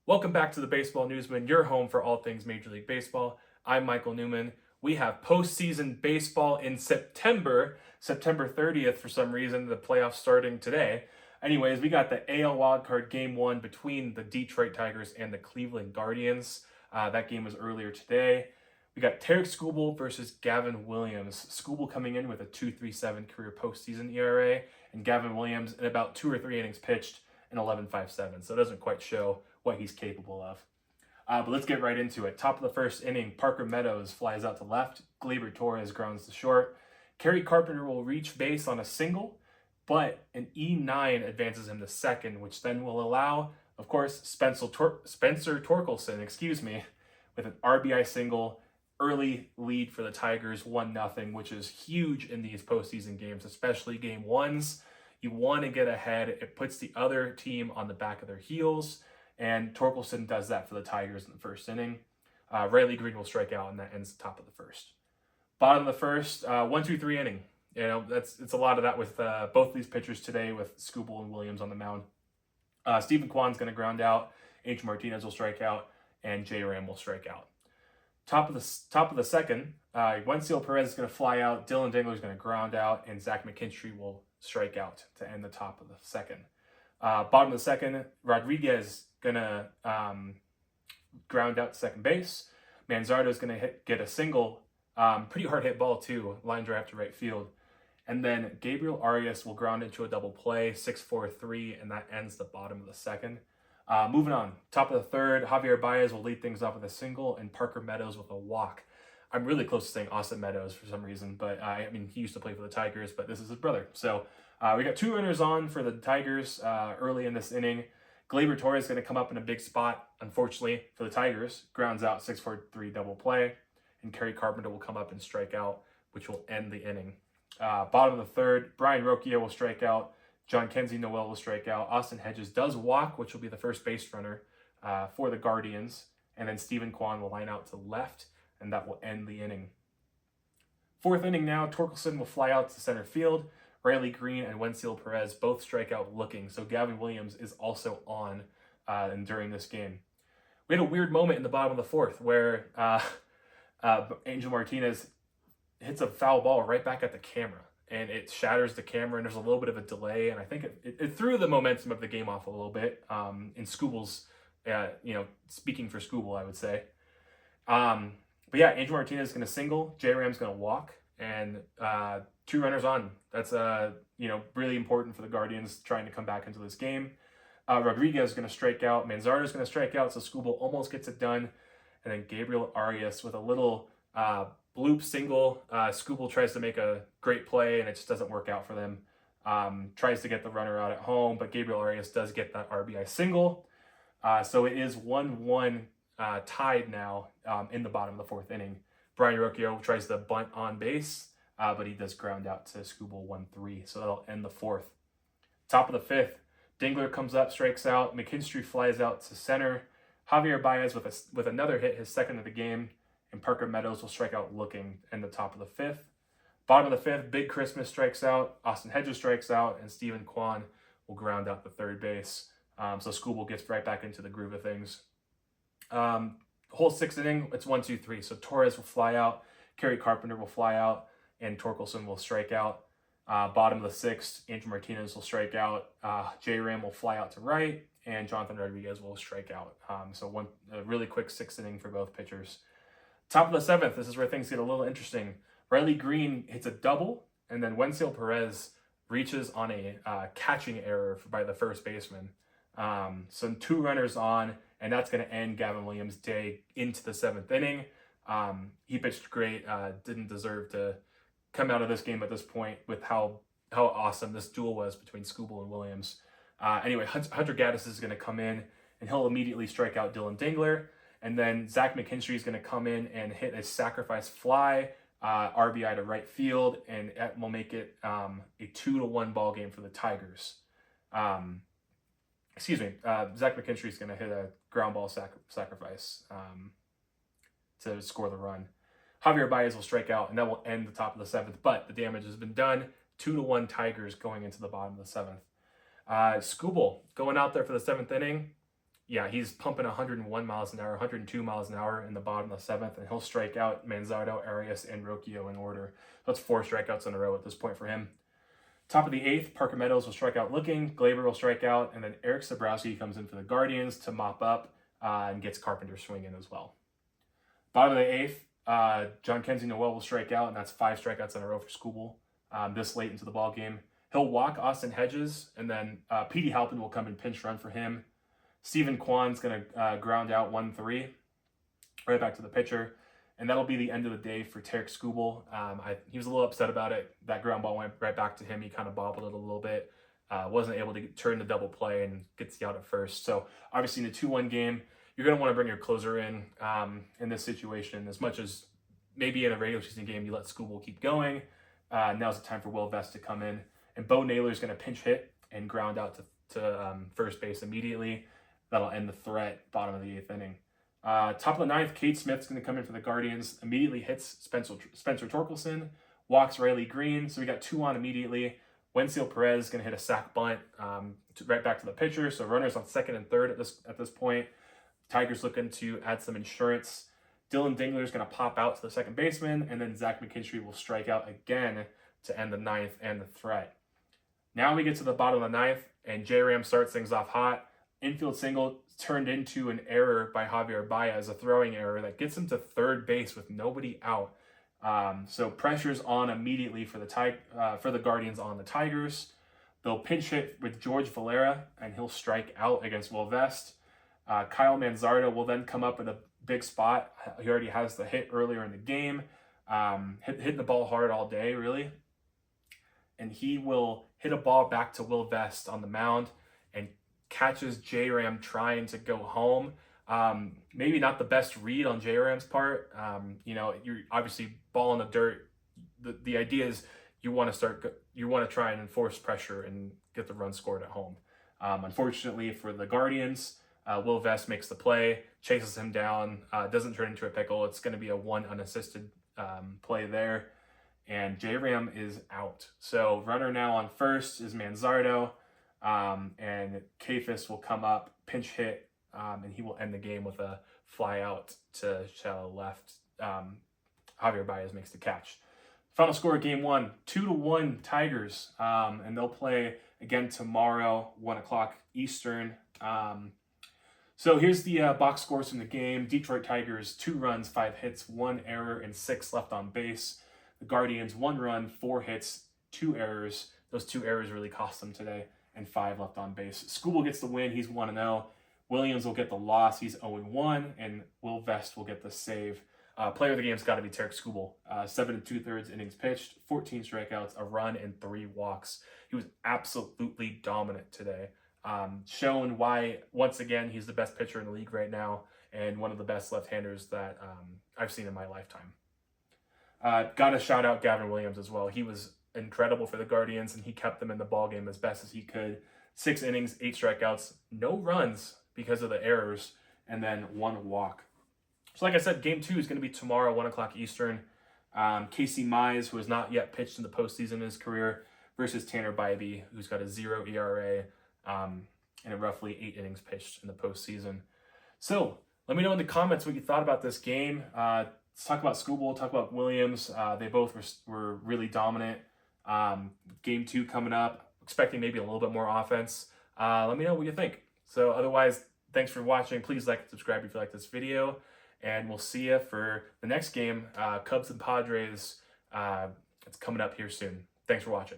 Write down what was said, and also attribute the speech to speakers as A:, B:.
A: Welcome back to the Baseball Newsman, your home for all things Major League Baseball. I'm Michael Newman. We have postseason baseball in September 30th for some reason, the playoffs starting today. Anyways, we got the AL wildcard game one between the Detroit Tigers and the Cleveland Guardians. That game was earlier today. We got Tarik Skubal versus Gavin Williams. Skubal coming in with a 2.37 career postseason ERA, and Gavin Williams in about 2 or 3 innings pitched an 11.57. So it doesn't quite show what he's capable of. But let's get right into it. Top of the first inning, Parker Meadows flies out to left. Gleyber Torres grounds to short. Kerry Carpenter will reach base on a single, but an E9 advances him to second, which then will allow, of course, Spencer Torkelson, with an RBI single, early lead for the Tigers, 1-0, which is huge in these postseason games, especially game ones. You want to get ahead. It puts the other team on the back of their heels, and Torkelson does that for the Tigers in the first inning. Riley Green will strike out, and that ends the top of the first. Bottom of the first, 1-2-3 inning. It's a lot of that with both these pitchers today, with Skubal and Williams on the mound. Stephen Kwan's going to ground out. Angel Martinez will strike out, and J. Ram will strike out. Top of the second, Wenzel Perez is going to fly out. Dylan Dingler is going to ground out, and Zach McKinstry will strike out to end the top of the second. Bottom of the second, Rodriguez going to ground out to second base. Manzardo is going to get a single, pretty hard hit ball too, line drive to right field. And then Gabriel Arias will ground into a double play, 6-4-3, and that ends the bottom of the second. Moving on, top of the third, Javier Baez will lead things off with a single, and Parker Meadows with a walk. I'm really close to saying Austin Meadows for some reason, but he used to play for the Tigers, but this is his brother. So we got 2 runners on for the Tigers early in this inning. Gleyber Torres is going to come up in a big spot, unfortunately, for the Tigers. Grounds out, 6-4-3 double play, and Kerry Carpenter will come up and strike out, which will end the inning. Bottom of the third, Brian Rocchio will strike out. John Kenzie Noel will strike out. Austin Hedges does walk, which will be the first base runner for the Guardians. And then Stephen Kwan will line out to left, and that will end the inning. Fourth inning now, Torkelson will fly out to center field. Riley Green and Wenzel Perez both strike out looking, so Gavin Williams is also on and during this game. We had a weird moment in the bottom of the fourth where Angel Martinez hits a foul ball right back at the camera, and it shatters the camera, and there's a little bit of a delay, and I think it threw the momentum of the game off a little bit in Skubal's, speaking for Skubal, I would say. But yeah, Angel Martinez is going to single, J. Ram's going to walk, and 2 runners on. That's really important for the Guardians trying to come back into this game. Rodriguez is going to strike out. Manzardo is going to strike out, so Skubal almost gets it done. And then Gabriel Arias with a little bloop single. Skubal tries to make a great play, and it just doesn't work out for them. Tries to get the runner out at home, but Gabriel Arias does get that RBI single. So it is 1-1 tied now in the bottom of the fourth inning. Brian Rocchio tries to bunt on base, but he does ground out to Skubal 1-3, so that'll end the fourth. Top of the fifth, Dingler comes up, strikes out. McKinstry flies out to center. Javier Baez with another hit, his second of the game, and Parker Meadows will strike out looking in the top of the fifth. Bottom of the fifth, Big Christmas strikes out. Austin Hedges strikes out, and Stephen Kwan will ground out the third base. So Skubal gets right back into the groove of things. Whole sixth inning, it's 1-2-3. So Torres will fly out, Kerry Carpenter will fly out, and Torkelson will strike out. Bottom of the sixth, Angel Martinez will strike out. J. Ram will fly out to right, and Jonathan Rodriguez will strike out. So a really quick sixth inning for both pitchers. Top of the seventh, this is where things get a little interesting. Riley Green hits a double, and then Wenzel Perez reaches on a catching error by the first baseman. So 2 runners on, and that's going to end Gavin Williams' day into the 7th inning. He pitched great, didn't deserve to come out of this game at this point with how awesome this duel was between Skubal and Williams. Anyway, Hunter Gaddis is going to come in, and he'll immediately strike out Dylan Dingler. And then Zach McKinstry is going to come in and hit a sacrifice fly, RBI to right field, and that will make it a 2-1 ball game for the Tigers. Zach McKinstry is going to hit a ground ball sacrifice to score the run. Javier Baez will strike out, and that will end the top of the 7th, but the damage has been done. 2-1 Tigers going into the bottom of the 7th. Skubal going out there for the 7th inning. yeah, he's pumping 101 miles an hour, 102 miles an hour in the bottom of the seventh, and he'll strike out Manzardo, Arias, and Rocchio in order. That's 4 strikeouts in a row at this point for him. Top of the eighth, Parker Meadows will strike out looking, Glaber will strike out, and then Eric Sabrowski comes in for the Guardians to mop up and gets Carpenter swinging as well. Bottom of the eighth, John Kenzie Noel will strike out, and that's 5 strikeouts in a row for Skubal this late into the ball game. He'll walk Austin Hedges, and then Petey Halpin will come and pinch run for him. Stephen Kwan's going to ground out 1-3, right back to the pitcher. And that'll be the end of the day for Tarik Skubal. He was a little upset about it. That ground ball went right back to him. He kind of bobbled it a little bit. Wasn't able to turn the double play and gets the out at first. So obviously in the 2-1 game, you're going to want to bring your closer in this situation. As much as maybe in a regular season game, you let Skubal keep going. Now's the time for Will Vest to come in. And Bo Naylor's going to pinch hit and ground out to first base immediately. That'll end the threat, bottom of the 8th inning. Top of the 9th, Cade Smith's going to come in for the Guardians, immediately hits Spencer Torkelson, walks Riley Green, so we got 2 on immediately. Wenzel Perez is going to hit a sac bunt right back to the pitcher, so runners on second and third at this point. Tigers looking to add some insurance. Dylan Dingler is going to pop out to the second baseman, and then Zach McKinstry will strike out again to end the 9th and the threat. Now we get to the bottom of the 9th, and J-Ram starts things off hot. Infield single turned into an error by Javier Baez, a throwing error that gets him to third base with nobody out. So pressure's on immediately for the Guardians on the Tigers. They'll pinch hit with George Valera, and he'll strike out against Will Vest. Kyle Manzardo will then come up in a big spot. He already has the hit earlier in the game, hitting the ball hard all day, really. And he will hit a ball back to Will Vest on the mound and catches J-Ram trying to go home. Maybe not the best read on J-Ram's part. You're obviously ball in the dirt. The idea is you want to try and enforce pressure and get the run scored at home. Unfortunately for the Guardians, Will Vest makes the play, chases him down, doesn't turn into a pickle. It's going to be a 1 unassisted play there. And J-Ram is out. So runner now on first is Manzardo. And Kafis will come up, pinch hit, and he will end the game with a fly out to shallow left. Javier Baez makes the catch. Final score of game 1, 2-1 Tigers. And they'll play again tomorrow, 1 o'clock Eastern. So here's the box scores from the game. Detroit Tigers, 2 runs, 5 hits, 1 error, and 6 left on base. The Guardians, 1 run, 4 hits, 2 errors. Those 2 errors really cost them today, and 5 left on base. Skubal gets the win. He's 1-0. Williams will get the loss. He's 0-1, and Will Vest will get the save. Player of the game's got to be Tarik Skubal. 7 2/3 innings pitched, 14 strikeouts, a run, and 3 walks. He was absolutely dominant today. Shown why, once again, he's the best pitcher in the league right now and one of the best left-handers that I've seen in my lifetime. Got to shout out Gavin Williams as well. He was incredible for the Guardians, and he kept them in the ballgame as best as he could. 6 innings, 8 strikeouts, no runs because of the errors, and then 1 walk. So like I said, game 2 is going to be tomorrow, 1 o'clock Eastern. Casey Mize, who has not yet pitched in the postseason in his career, versus Tanner Bybee, who's got a 0 ERA and roughly 8 innings pitched in the postseason. So let me know in the comments what you thought about this game. Let's talk about Skubal, talk about Williams. They both were really dominant. Game 2 coming up, expecting maybe a little bit more offense. Let me know what you think. So otherwise, thanks for watching. Please like and subscribe if you like this video. And we'll see you for the next game, Cubs and Padres. It's coming up here soon. Thanks for watching.